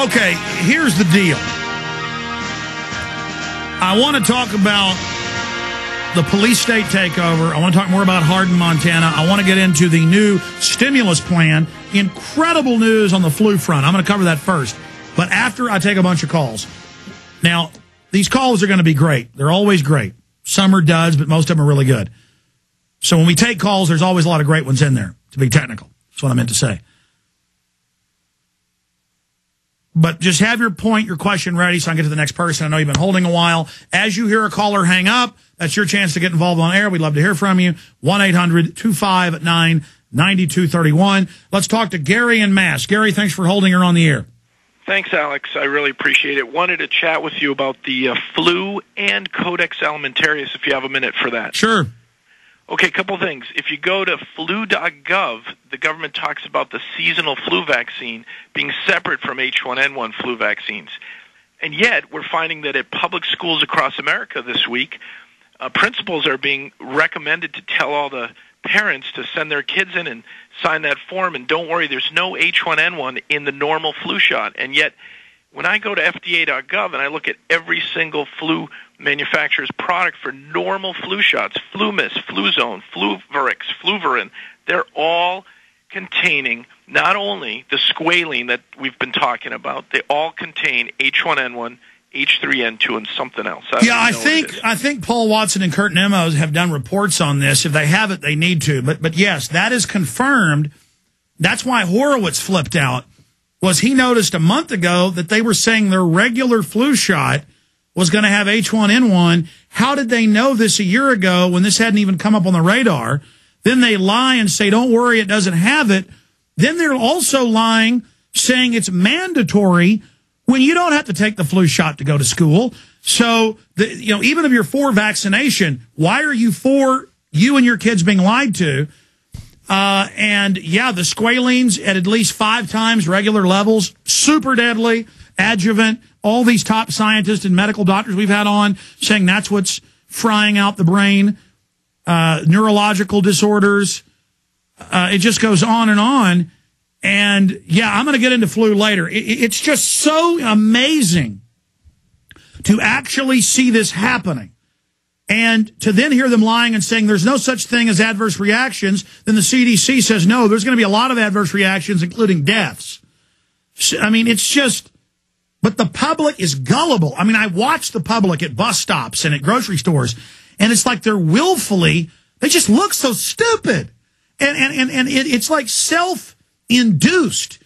Okay, here's the deal. I want to talk about the police state takeover. I want to talk more about Hardin, Montana. I want to get into the new stimulus plan. Incredible news on the flu front. I'm going to cover that first. But after I take a bunch of calls. Now, these calls are going to be great. They're always great. Some are duds, but most of them are really good. So when we take calls, there's always a lot of great ones in there, to be technical. That's what I meant to say. But just have your point, your question ready so I can get to the next person. I know you've been holding a while. As you hear a caller hang up, that's your chance to get involved on air. We'd love to hear from you. 1-800-259-9231. Let's talk to Gary in Mass. Gary, thanks for holding her on the air. Thanks, Alex. I really appreciate it. Wanted to chat with you about the flu and Codex Alimentarius, if you have a minute for that. Sure. Okay, a couple things. If you go to flu.gov, the government talks about the seasonal flu vaccine being separate from H1N1 flu vaccines. And yet, we're finding that at public schools across America this week, principals are being recommended to tell all the parents to send their kids in and sign that form, and don't worry, there's no H1N1 in the normal flu shot. And yet, when I go to FDA.gov and I look at every single flu manufacturer's product for normal flu shots, FluMist, Fluzone, Fluvarix, Fluvarin, they're all containing not only the squalene that we've been talking about, they all contain H1N1, H3N2, and something else. I think Paul Watson and Kurt Nemos have done reports on this. If they haven't, they need to. But yes, that is confirmed. That's why Horowitz flipped out. Was he noticed a month ago that they were saying their regular flu shot was going to have H1N1. How did they know this a year ago when this hadn't even come up on the radar? Then they lie and say, don't worry, it doesn't have it. Then they're also lying, saying it's mandatory when you don't have to take the flu shot to go to school. So, even if you're for vaccination, why are you for you and your kids being lied to? And yeah, the squalene's at least 5 times regular levels, super deadly, adjuvant. All these top scientists and medical doctors we've had on saying that's what's frying out the brain, neurological disorders. It just goes on and on. And yeah, I'm going to get into flu later. It's just so amazing to actually see this happening. And to then hear them lying and saying there's no such thing as adverse reactions, then the CDC says, no, there's going to be a lot of adverse reactions, including deaths. I mean, it's just, but the public is gullible. I mean, I watch the public at bus stops and at grocery stores, and it's like they're willfully, they just look so stupid. And it's like self-induced.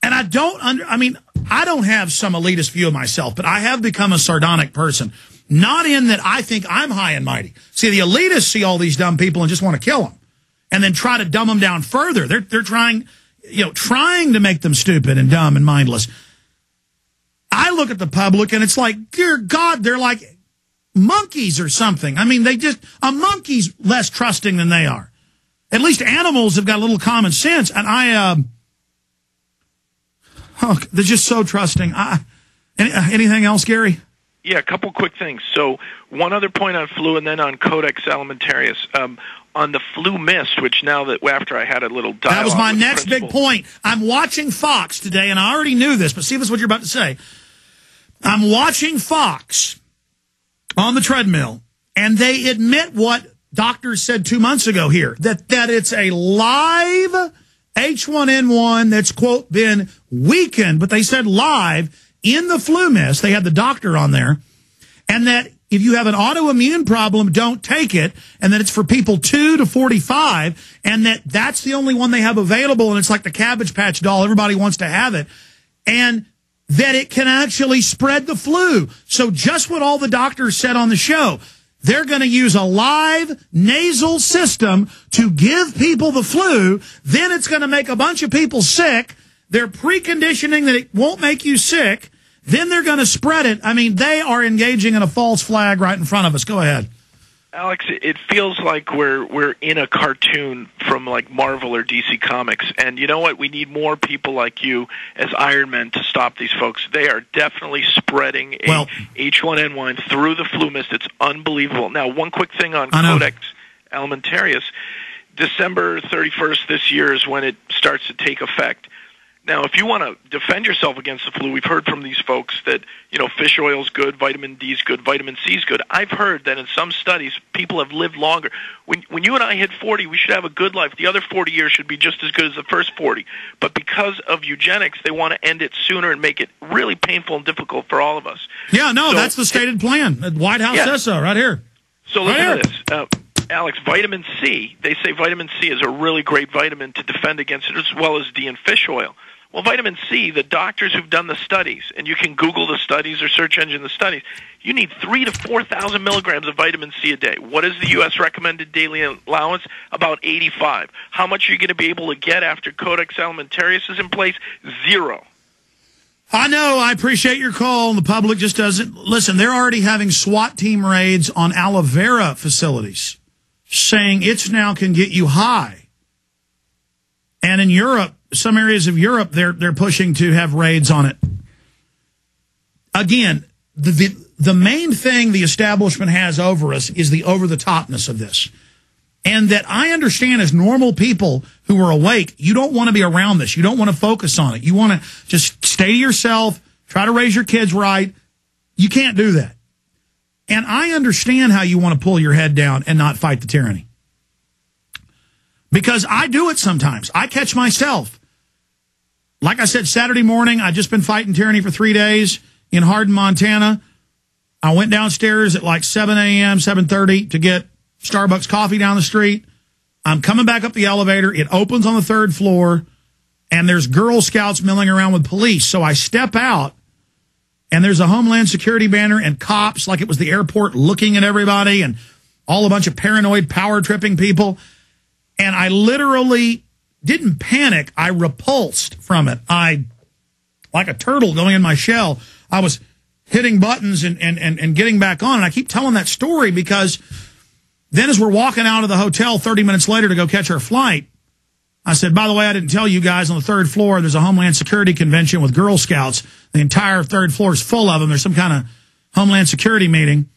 And I don't have some elitist view of myself, but I have become a sardonic person. Not in that I think I'm high and mighty. See, the elitists see all these dumb people and just want to kill them and then try to dumb them down further. They're trying to make them stupid and dumb and mindless. I look at the public and it's like, dear God, they're like monkeys or something. I mean, a monkey's less trusting than they are. At least animals have got a little common sense. And they're just so trusting. Anything else, Gary? Yeah, a couple quick things. So one other point on flu and then on Codex Alimentarius. On the FluMist, which now that after I had a little dialogue. That was my next big point. I'm watching Fox today, and I already knew this, but see if it's what you're about to say. I'm watching Fox on the treadmill, and they admit what doctors said 2 months ago here, that it's a live H1N1 that's, quote, been weakened, but they said live in the FluMist. They had the doctor on there, and that if you have an autoimmune problem, don't take it, and that it's for people 2 to 45, and that's the only one they have available, and it's like the Cabbage Patch doll. Everybody wants to have it, and that it can actually spread the flu. So just what all the doctors said on the show. They're going to use a live nasal system to give people the flu. Then it's going to make a bunch of people sick. They're preconditioning that it won't make you sick. Then they're going to spread it. I mean, they are engaging in a false flag right in front of us. Go ahead. Alex, it feels like we're in a cartoon from like Marvel or DC Comics. And you know what? We need more people like you as Iron Men to stop these folks. They are definitely spreading H1N1 through the FluMist. It's unbelievable. Now, one quick thing on Codex Alimentarius. December 31st this year is when it starts to take effect. Now, if you want to defend yourself against the flu, we've heard from these folks that, fish oil is good, vitamin D is good, vitamin C is good. I've heard that in some studies, people have lived longer. When you and I hit 40, we should have a good life. The other 40 years should be just as good as the first 40. But because of eugenics, they want to end it sooner and make it really painful and difficult for all of us. Yeah, no, that's the stated plan. The White House says so right here. So listen to this. Alex, vitamin C, they say vitamin C is a really great vitamin to defend against it, as well as D in fish oil. Well, vitamin C, the doctors who've done the studies, and you can Google the studies or search engine the studies, you need 3,000 to 4,000 milligrams of vitamin C a day. What is the U.S. recommended daily allowance? About 85. How much are you going to be able to get after Codex Alimentarius is in place? 0. I know. I appreciate your call. The public just doesn't. Listen, they're already having SWAT team raids on aloe vera facilities, saying it's now can get you high. And in Europe, some areas of Europe, they're pushing to have raids on it. Again, the main thing the establishment has over us is the over-the-topness of this. And that I understand as normal people who are awake, you don't want to be around this. You don't want to focus on it. You want to just stay to yourself, try to raise your kids right. You can't do that. And I understand how you want to pull your head down and not fight the tyranny. Because I do it sometimes. I catch myself. Like I said, Saturday morning, I'd just been fighting tyranny for 3 days in Hardin, Montana. I went downstairs at like 7 a.m., 7:30 to get Starbucks coffee down the street. I'm coming back up the elevator. It opens on the 3rd floor, and there's Girl Scouts milling around with police. So I step out, and there's a Homeland Security banner and cops like it was the airport looking at everybody and all a bunch of paranoid power-tripping people. And I literally didn't panic. I repulsed from it. Like a turtle going in my shell, I was hitting buttons and getting back on. And I keep telling that story because then as we're walking out of the hotel 30 minutes later to go catch our flight, I said, by the way, I didn't tell you guys, on the 3rd floor, there's a Homeland Security convention with Girl Scouts. The entire 3rd floor is full of them. There's some kind of Homeland Security meeting.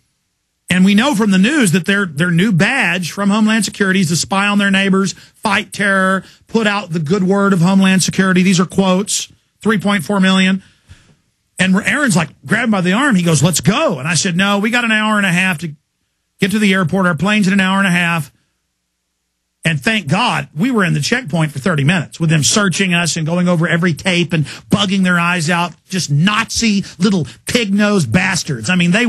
And we know from the news that their new badge from Homeland Security is to spy on their neighbors, fight terror, put out the good word of Homeland Security. These are quotes, 3.4 million. And Aaron's like, grabbed him by the arm. He goes, let's go. And I said, no, we got an hour and a half to get to the airport. Our plane's in an hour and a half. And thank God we were in the checkpoint for 30 minutes with them searching us and going over every tape and bugging their eyes out. Just Nazi little pig-nosed bastards. I mean, they'd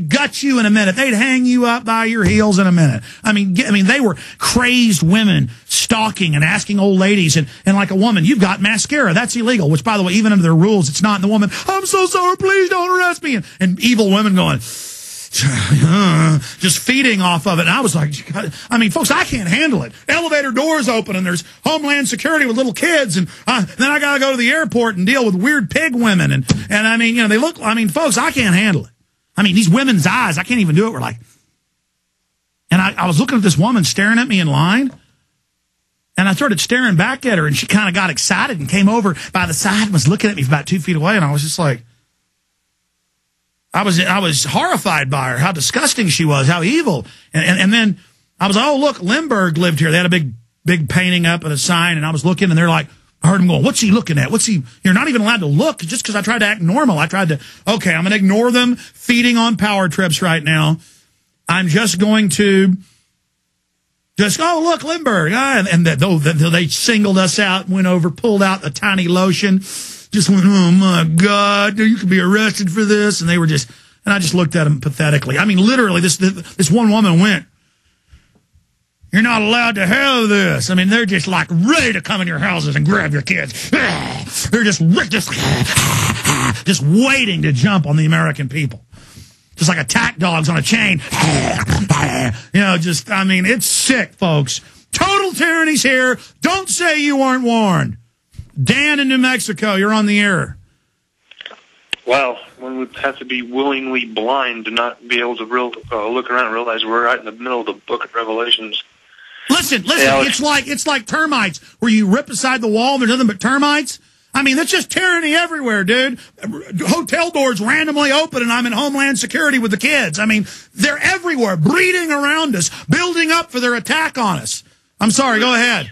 gut you in a minute. They'd hang you up by your heels in a minute. I mean, they were crazed women stalking and asking old ladies and like a woman, you've got mascara. That's illegal, which by the way, even under their rules, it's not. And the woman, I'm so sorry, please don't arrest me. And evil women going, just feeding off of it. And I was like, I mean, folks, I can't handle it. Elevator doors open and there's Homeland Security with little kids. And then I got to go to the airport and deal with weird pig women. And I mean, they look, I mean, folks, I can't handle it. I mean, these women's eyes, I can't even do it. We're like, and I was looking at this woman staring at me in line. And I started staring back at her and she kind of got excited and came over by the side and was looking at me from about 2 feet away. And I was just like, I was horrified by her, how disgusting she was, how evil. And then I was like, oh, look, Lindbergh lived here. They had a big painting up and a sign, and I was looking, and they're like, I heard him going, what's he looking at? You're not even allowed to look just because I tried to act normal. I'm going to ignore them feeding on power trips right now. I'm just going to oh, look, Lindbergh. And they singled us out, went over, pulled out a tiny lotion. Just went, oh, my God, you could be arrested for this. And they were and I just looked at them pathetically. I mean, literally, this one woman went, you're not allowed to have this. I mean, they're just like ready to come in your houses and grab your kids. They're just waiting to jump on the American people. Just like attack dogs on a chain. I mean, it's sick, folks. Total tyranny's here. Don't say you weren't warned. Dan in New Mexico, you're on the air. Wow, one would have to be willingly blind to not be able to look around and realize we're right in the middle of the book of Revelations. Listen, it's like termites, where you rip aside the wall and there's nothing but termites. I mean, that's just tyranny everywhere, dude. Hotel doors randomly open and I'm in Homeland Security with the kids. I mean, they're everywhere, breeding around us, building up for their attack on us. I'm sorry, go ahead.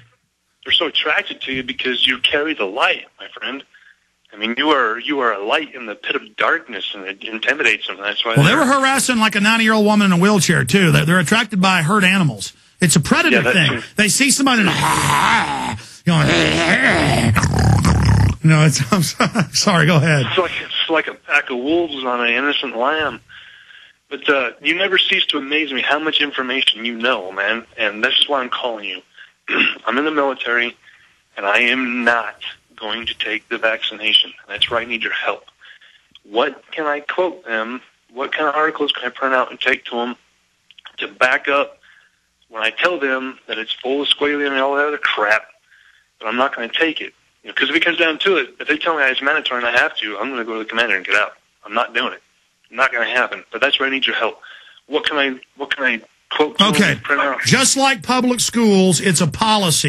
We're so attracted to you because you carry the light, my friend. I mean, you are a light in the pit of darkness, and it intimidates them. That's why. Well, they were harassing like a 90-year-old woman in a wheelchair too. They're attracted by herd animals. It's a predator thing. True. They see somebody, I'm sorry. Go ahead. It's like a pack of wolves on an innocent lamb. But you never cease to amaze me how much information you know, man. And that's just why I'm calling you. I'm in the military, and I am not going to take the vaccination. That's where I need your help. What can I quote them? What kind of articles can I print out and take to them to back up when I tell them that it's full of squalene and all that other crap, but I'm not going to take it? Because if it comes down to it, if they tell me it's mandatory and I have to, I'm going to go to the commander and get out. I'm not doing it. Not going to happen. But that's where I need your help. What can I quote? Okay. Just like public schools, it's a policy.